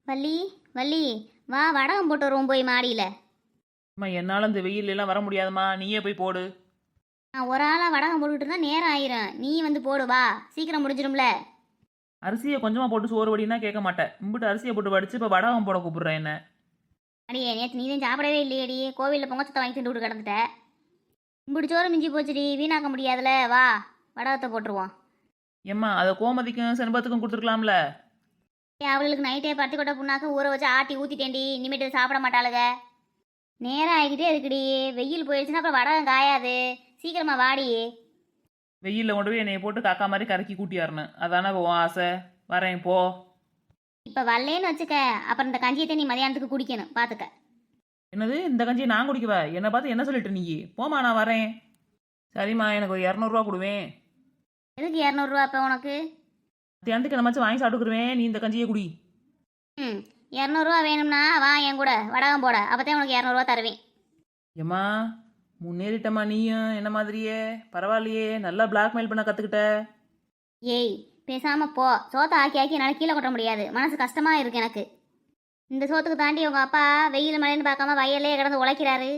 வள்ளி வள்ளி வா வடகம் போட்டு வருவோம் போய் மாடியில். அம்மா என்னால் இந்த வெயில் எல்லாம் வர முடியாதும்மா, நீயே போய் போடு. நான் ஒரு ஆளாக வடகம் போட்டுக்கிட்டு இருந்தால் நேரம் ஆயிரும். நீ வந்து போடு வா, சீக்கிரம் முடிஞ்சிடும்ல. அரிசியை கொஞ்சமாக போட்டு சோறு வடினா கேட்க மாட்டேன். இம்பிட்டு அரிசியை போட்டு வடிச்சு இப்போ வடகம் போட கூப்பிடுறேன் என்ன. அடியே நேற்று நீ தான் சாப்பிடவே இல்லையேடி, கோவிலில் பொங்கச்சத்தை வாங்கி திண்டு விட்டு கிடந்துட்ட. இப்படி சோறு மிஞ்சி போச்சுடி, வீணாக்க முடியாதுல. வா வடகத்தை போட்டுருவோம். ஏம்மா அதை கோமதிக்கும் செண்பத்துக்கும் கொடுத்துருக்கலாம்ல. அவளுக்கு நைட்டே பருத்தி கொட்டை புண்ணாக்க ஊற வச்சு ஆட்டி ஊற்றிட்டேன்டி, இனிமேட்டு சாப்பிட மாட்டாளுக. நேரம் ஆகிக்கிட்டே இருக்குடி, வெயில் போயிடுச்சுன்னா அப்புறம் வடகம் காயாது. சீக்கிரமா வாடி. வெயிலில் கொண்டு போய் என்னைய போட்டு காக்கா மாதிரி கறக்கி கூட்டியாரணும், அதானே உன் ஆசை. வரேன் போ. இப்போ வரலேன்னு வச்சுக்க, அப்புறம் இந்த கஞ்சியத்தை நீ மதியானத்துக்கு குடிக்கணும் பார்த்துக்க. என்னது இந்த கஞ்சியை நான் குடிக்கவா? என்னை பார்த்து என்ன சொல்லிட்டு நீ? போமா நான் வரேன். சரிம்மா எனக்கு ஒரு 200 கொடுவேன். எதுக்கு 200 இப்போ உனக்கு? மத்தியானத்துக்கு என்னமாச்சும் வாங்கி சாப்பிட்டுக்குருவேன், நீ இந்த கஞ்சியை குடி. 200 வேணும்னா வா என் கூட வடகம் போட, அப்போதான் உனக்கு 200 தருவேன். ஏம்மா முன்னேறிட்டம்மா, நீயும் என்ன மாதிரியே பரவாயில்லையே, நல்லா பிளாக்மெயில் பண்ண கற்றுக்கிட்ட. ஏய் பேசாம போ, சோத்தை ஆக்கி ஆக்கி என்னால் கீழே கொட்ட முடியாது, மனசு கஷ்டமா இருக்கு எனக்கு. இந்த சோத்துக்கு தாண்டி உங்க அப்பா வெயில் மழைன்னு பார்க்காம வயல்லே கிடந்து உழைக்கிறாரு.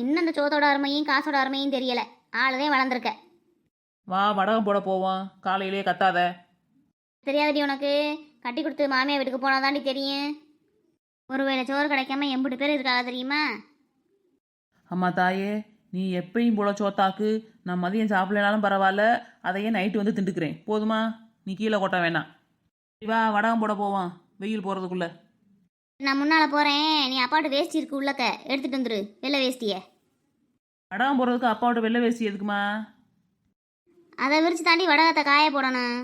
இன்னும் இந்த சோத்தோட அருமையும் காசோட அருமையும் தெரியல, ஆளுதான் வளர்ந்துருக்க. வா வடகம் போட போவோம், காலையிலே கத்தாத. தெரியாதடி உனக்கு, கட்டி கொடுத்து மாமியா வீட்டுக்கு போனால் தாண்டி தெரியும். ஒருவேளை சோறு கிடைக்காம 80 பேர் இருக்காங்க தெரியுமா? அம்மா தாயே, நீ எப்பயும் போல சோத்தாக்கு, நான் மதியம் சாப்பிடலனாலும் பரவாயில்ல, அதையே நைட்டு வந்து திண்டுக்கிறேன் போதுமா? நீ கீழே கொட்ட வேணாம். வா வடகம் போட போவோம் வெயில் போகிறதுக்குள்ள. நான் முன்னால் போகிறேன், நீ அப்பாட்டு வேஷ்டி இருக்கு உள்ளக்க எடுத்துகிட்டு வந்துரு, வெள்ளை வேஷ்டியை. வடகம் போடுறதுக்கு அப்பாவோட வெள்ளை வேஷ்டி எதுக்குமா? அதை விரிச்சு தாண்டி வடகத்தை காய போடணும்.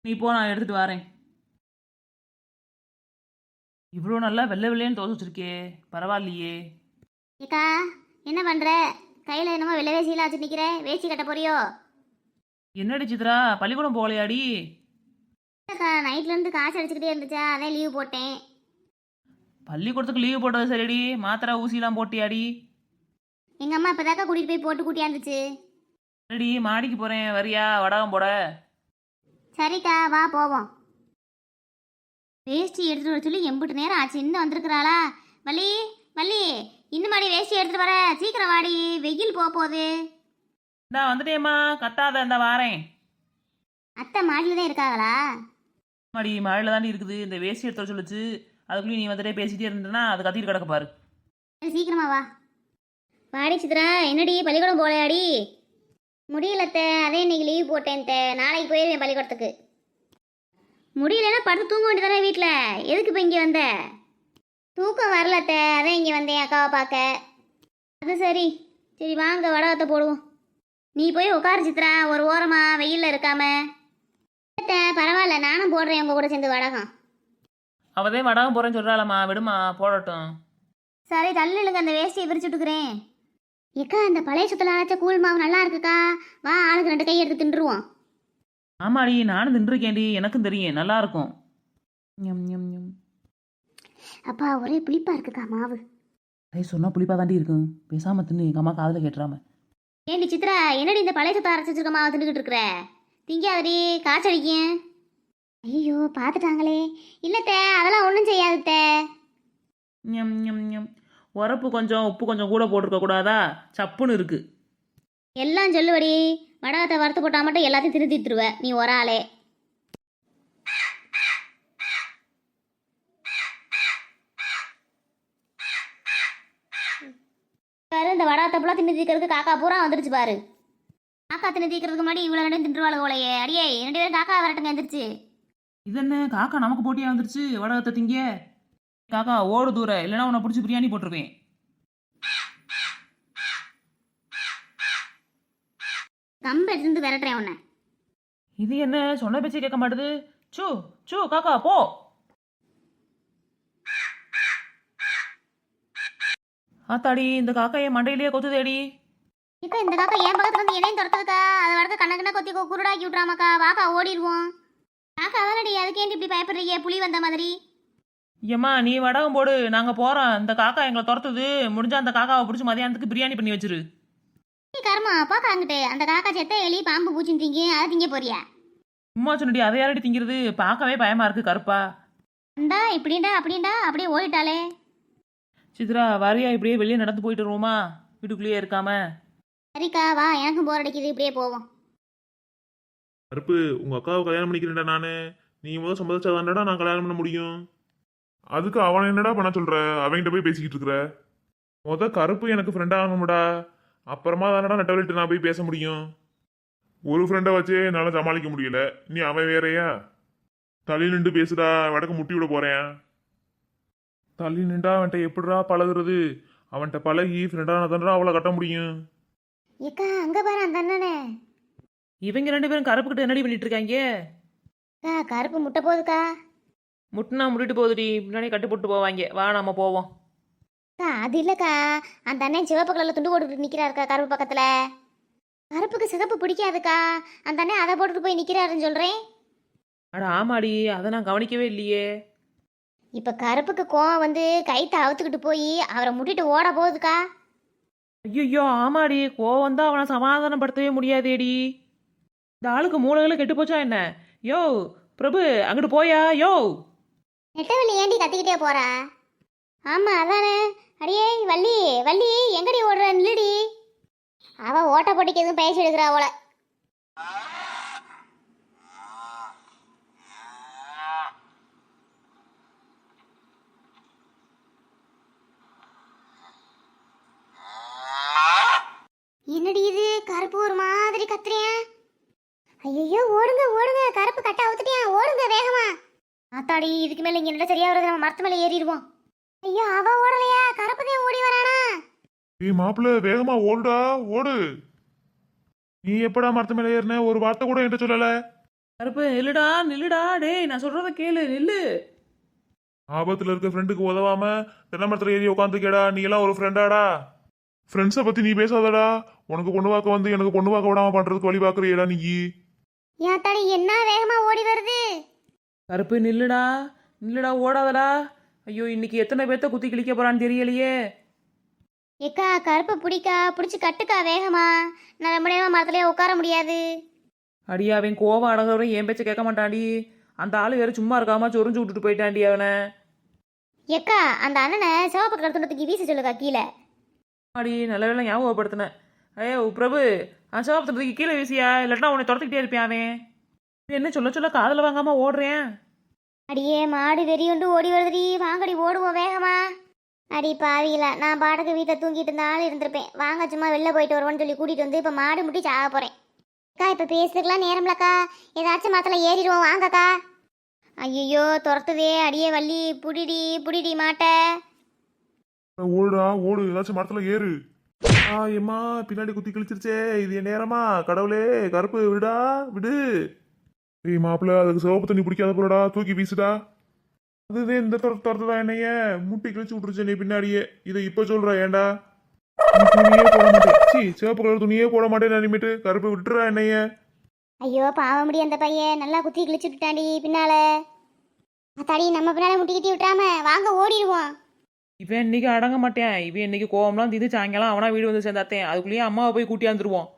நீ போ, நான் எடுத்துகிட்டு வரேன். இவ்வளோ நல்லா வெள்ளை வெள்ளைன்னு தோசை வச்சிருக்கே, பரவாயில்லையே. ஏக்கா என்ன பண்ணுற? கையில் என்னமோ வெள்ளை வேஷ்டியெல்லாம் வச்சு நிற்கிற, வேஷ்டி கட்ட போறியோ? என்னடி சித்ரா, பள்ளிக்கூடம் போகலையாடி? அக்கா நைட்லேருந்து காசு அடிச்சுக்கிட்டே இருந்துச்சா, அதான் லீவு போட்டேன். பள்ளிக்கூடத்துக்கு லீவு போட்டது சரிடி, மாத்திரை ஊசிலாம் போட்டியாடி? எங்கள் அம்மா இப்போ தாக்கா கூட்டிகிட்டு போய் போட்டு கூட்டியாந்துச்சு. சரிடி, மாடிக்கு போகிறேன், வரியா வடகம் போட? சரிக்கா வா போவோம். வேஷ்டி எடுத்துகிட்டு வர சொல்லி எம்பிட்டு நேரம் ஆச்சு, இன்னும் வந்திருக்கிறாளா? வள்ளி வள்ளி, இன்னும் மாடி வேஷ்டி எடுத்துகிட்டு வர, சீக்கிரம் வாடி, வெயில் போக போகுது. இந்தா வந்துட்டேம்மா, கத்தாத, இந்த வாரேன். அத்தை மாடியில் தான் இருக்காங்களா? மாடி மழையில் தாண்டி இருக்குது, இந்த வேஷ்டி எடுத்து வர சொல்லுச்சு, அதுக்குள்ளேயும் நீ வந்துட்டே பேசிட்டே இருந்தேன்னா அது கத்திட்டு கிடக்க பாரு. சரி சீக்கிரமா வா. வாடி சித்ரா, என்னடி பள்ளிக்கூடம் போகலையாடி? முடியலத்த, அதே இன்னைக்கு லீவ் போட்டேன்ட்ட, நாளைக்கு போயிருவேன் பள்ளிக்கூடத்துக்கு. முடியலன்னா படுத்து தூங்க வேண்டியதானே வீட்டில், எதுக்கு இப்போ இங்கே வந்த? தூக்கம் வரலத்த, அதான் இங்கே வந்தேன் அக்காவை பார்க்க. அது சரி, சரி வாங்க வடகத்தை போடுவோம். நீ போய் உட்காரு சித்ரா, ஒரு ஓரமா வெயிலில் இருக்காம. பரவாயில்ல, நானும் போடுறேன் உங்க கூட சேர்ந்து வடகம். அவதே வடகம் போகிறேன்னு சொல்கிறாளம்மா, விடுமா போடட்டும். சரி தள்ளுங்க, அந்த வேஷ்டியை விரிச்சு விட்டுக்கிறேன். ஏக்கா இந்த பழைய சுத்தல அரைச்ச கூழ் மாவு நல்லா இருக்குக்கா, வா ஆளுக்கு 2 கை எடுத்து தின்றுவோம். ஆமாடி, நானும் தின்றுருக்கேன்டி, எனக்கும் தெரியும், நல்லா இருக்கும். ஞம் ஞம் ஞம். அப்பா ஒரே புளிப்பா இருக்குக்கா மாவு. சொன்னா புளிப்பா தாண்டி இருக்கும், பேசாம தின்னு, எங்கள் அம்மா காதில் கேட்டுறாம. ஏண்டி சித்ரா, என்னடி இந்த பழைய சுத்தம் அரைச்சி வச்சிருக்க மாவு தின்னுக்கிட்டு இருக்கிற? திங்காதடி, காய்ச்சடிக்கும். ஐயோ பார்த்துட்டாங்களே. இல்லத்த அதெல்லாம் ஒன்றும் செய்யாதுத்த. ஞம் ஞம் ஞம். உரப்பு கொஞ்சம் உப்பு கொஞ்சம் கூட போட்டிருக்க கூடாதா? சப்புன்னு இருக்கு. எல்லாம் சொல்லுவடி, வடகத்தை வறுத்து போட்டால் மட்டும் எல்லாத்தையும் திருத்திட்டுருவ நீ ஒரு ஆளே. பாரு இந்த வடகத்தை ஃபுல்லாக தின்னு தீக்கிறதுக்கு காக்கா பூரா வந்துருச்சு பாரு. காக்கா தின்னு தீக்கிறதுக்கு முன்னாடி இவ்வளோ ரெண்டும் தின்றுவாள் போலையே. அடியே 2 பேரும் காக்கா வரட்டுங்க எந்திரிச்சு. இது என்ன காக்கா நமக்கு போட்டியா வந்துருச்சு வடகத்தை திங்க? காக்கா ஓடு தூர, இல்லைன்னா உன்னை பிடிச்சி பிரியாணி போட்டிருவேன். கம்பு எடுத்துருந்து விரட்டுறேன் உன்னை. இது என்ன சொன்ன பேச்சு கேட்க மாட்டுது? சூ சூ காக்கா போ. ஆத்தாடி, இந்த காக்கா என் மண்டையிலேயே கொத்துதேடி. இப்போ இந்த காக்கா என் பக்கத்துல இருந்து என்னையும் துரத்துதுக்கா, அதை வடக்க கண்ணக்கண்ணா கொத்தி குருடாக்கி விட்றாமாக்கா. வாக்கா ஓடிடுவோம். காக்கா தானடி, அதுக்கேண்டி இப்படி பயப்படுறீங்க புலி வந்த மாதிரி? ஏம்மா நீ வடகம் போடு, நாங்கள் போகிறோம். இந்த காக்கா எங்களை துரத்துது, முடிஞ்சா அந்த காக்காவை பிடிச்சி மதியானத்துக்கு பிரியாணி பண்ணி வச்சிரு. நீ கருமா பாக்காங்கிட்டு அந்த காக்கா செத்த எலி பாம்பு பூச்சின்னு திங்க, அதை திங்க போறியா? சும்மா சொன்னடி, அதை யாரடி திங்கிறது? பார்க்கவே பயமா இருக்கு கருப்பா. இந்தா இப்படின்டா அப்படின்டா அப்படியே ஓடிட்டாளே. சித்ரா வரியா இப்படியே வெளியே நடந்து போயிட்டு வருவோமா, வீட்டுக்குள்ளேயே இருக்காம? சரிக்கா வா, எனக்கும் போர் அடிக்குது, இப்படியே போவோம். கருப்பு, உங்க அக்காவை கல்யாணம் பண்ணிக்கிறேன்டா நானு. நீ முதல் சம்பாதிச்சாதான்டா நான் கல்யாணம் பண்ண முடியும். அதுக்கு அவனை என்னடா பண்ண சொல்ற? அவன்கிட்ட போய் பேசிக்கிட்டு இருக்கிற. கருப்பு எனக்கு ஃப்ரெண்ட் ஆகணும்டா. அப்புறமா தானடா நெட்டவழிட்டு நான் போய் பேச முடியும். ஒரு ஃப்ரெண்டை வச்சு என்னால் சமாளிக்க முடியல, நீ அவன் வேறையா? தள்ளி நின்று பேசுடா, வடக்கு முட்டி விட போறேன். தள்ளி நின்றா அவன்கிட்ட எப்படிடா பழகுறது? அவன்கிட்ட பழகி ஃப்ரெண்டான தானடா அவளை கட்ட முடியும். ஏக்கா அங்க பாரு அந்த அண்ணனே. இவங்க 2 பேரும் கருப்புக்கிட்ட என்னடி பண்ணிட்டு இருக்காங்க? அக்கா கருப்பு முட்டை போகுதுக்கா. முட்டுனா முட்டிட்டு போகுதுடி, முன்னாடி கட்டு போட்டு போவாங்க. வா நம்ம போவோம். அக்கா அது இல்லக்கா, அந்த அண்ணன் சிவப்பு கலர்ல துண்டு போட்டுட்டு நிக்கிறாருக்கா கருப்பு பக்கத்துல. கருப்புக்கு சிகப்பு பிடிக்காதுக்கா, அந்த அண்ணன் அதை போட்டுட்டு போய் நிக்கிறாருன்னு சொல்றேன். அட ஆமாடி, அதை நான் கவனிக்கவே இல்லையே. இப்ப கருப்புக்கு கோவம் வந்து கைத்தை அவுத்துக்கிட்டு போய் அவரை முட்டிட்டு ஓட போகுதுக்கா. ஐயோ ஆமாடி, கோவம் தான் அவனை சமாதானப்படுத்தவே முடியாதேடி. இந்த ஆளுக்கு மூளைகளை கெட்டு போச்சா என்ன? யோ பிரபு, அங்கிட்டு போயா? யோ நெட்டவள்ளி ஏண்டி கத்திக்கிட்டே போறா? ஆமா அதானே. அடியே வள்ளி வள்ளி, எங்கடி ஓடுற, நில்லுடி. அவ ஓட்ட போட்டிக்கு எதுவும் பேசி எடுக்கிறா போல. என்னடி இது, கருப்பு ஒரு மாதிரி கத்துறியா? ஐயோ ஓடுங்க ஓடுங்க, கருப்பு கட்ட அவுத்துட்டியா, ஓடுங்க வேகமா. ஆத்தாடி, இதுக்கு மேல இங்க நல்லா சரியா வருது, நம்ம மரத்து மேல ஏறிடுவோம். ஐயோ அவ ஓடலையா, கருப்புதே ஓடி வரானா. ஏய் மாப்பிள்ள, வேகமா ஓடுடா, ஓடு. நீ எப்படா மரத்து மேலே ஏறின? ஒரு வார்த்தை கூட என்கிட்ட சொல்லல. கருப்பு நில்லுடா நில்லுடா, டேய் நான் சொல்றத கேளு, நில்லு. ஆபத்துல இருக்க ஃப்ரெண்டுக்கு உதவாம தென்னை மரத்துல ஏறி உட்காந்துக்கேடா. நீ எல்லாம் ஒரு ஃப்ரெண்டாடா? ஃப்ரெண்ட்ஸை பத்தி நீ பேசாதடா. உனக்கு பொண்ணு பார்க்க வந்து எனக்கு பொண்ணு பார்க்க விடாம பண்றதுக்கு வழி பார்க்கறியடா நீ. ஏத்தாடி என்ன வேகமா ஓடி வருது. கருப்பு நில்லுடா நில்லுடா, ஓடாதடா. ஐயோ இன்னைக்கு எத்தனை பேர்த்த குத்தி கிழிக்க போறான்னு தெரியலையே. ஏக்கா கருப்பு பிடிக்கா, பிடிச்சி கட்டுக்கா வேகமா. நான் ரொம்ப நேரமா மரத்துலயே உட்கார முடியாது. அடியா, அவன் கோவம் அடங்குறவரை என் பேச்ச கேட்க மாட்டான்டி. அந்த ஆளு வேற சும்மா இருக்காம சொரிஞ்சு விட்டுட்டு போயிட்டான்டி அவனை. ஏக்கா அந்த அண்ணனை சிவப்பு கலர் துண்டத்துக்கு வீச சொல்லுக்கா கீழே. அடி நல்ல வேலை ஞாபகப்படுத்தினேன். ஐயோ பிரபு, சோபத்துக்கு கீழே வீசியா, இல்லாட்டினா உன்னை துரத்துக்கிட்டே இருப்பேன் அவன். என்ன சொல்ல சொல்ல காதில் வாங்காம ஓடுறேன். அடியே மாடு வெறியுண்டு ஓடி வருதுடி, வாங்கடி ஓடுவோம் வேகமா. அடி பாவிகளா, நான் பாட்டுக்கு வீட்டில் தூங்கிட்டு இருந்த ஆள் இருந்திருப்பேன். வாங்க சும்மா வெளில போயிட்டு வருவோன்னு சொல்லி கூட்டிட்டு வந்து இப்போ மாடு முட்டி சாக போறேன். அக்கா இப்போ பேசுறதுக்கெல்லாம் நேரம்லக்கா, ஏதாச்சும் மரத்தில் ஏறிடுவோம் வாங்கக்கா. ஐயோ துரத்துதே, அடியே வள்ளி, புடிடி புடிடி மாட்டை. ஓடுடா ஓடு, ஏதாச்சும் மரத்துல ஏறு. எம்மா பின்னாடி குத்தி கிழிச்சிருச்சே, இது என் நேரமா? கடவுளே, கருப்பு விடா விடு. ஏய் மாப்பிள்ள, அதுக்கு சிவப்பு தண்ணி பிடிக்காத போலடா, தூக்கி வீசுடா. அதுவே இந்த துரத்துதான் என்னைய முட்டி கிழிச்சு விட்டுருச்சு நீ பின்னாடியே. இதை இப்ப சொல்ற ஏன்டா? நீ துணியே போட மாட்டேன், சி சிவப்பு கலர் துணியே போட மாட்டேன் இனிமேட்டு. கருப்பு விட்டுறா என்னைய. ஐயோ பாவம் முடி அந்த பையன், நல்லா குத்தி கிழிச்சுட்டாண்டி பின்னால. அத்தாடி நம்ம பின்னால முட்டிக்கிட்டி விட்டுறாம வாங்க ஓடிடுவோம். இவன் இன்னைக்கு அடங்க மாட்டேன். இவன் இன்னைக்கு கோவம்லாம் தீர்ந்து சாயங்காலம் அவனா வீடு வந்து சேர்ந்தாத்தேன். அதுக்குள்ளேயே அம்மாவை போய் கூட்டியாந்துருவோம்.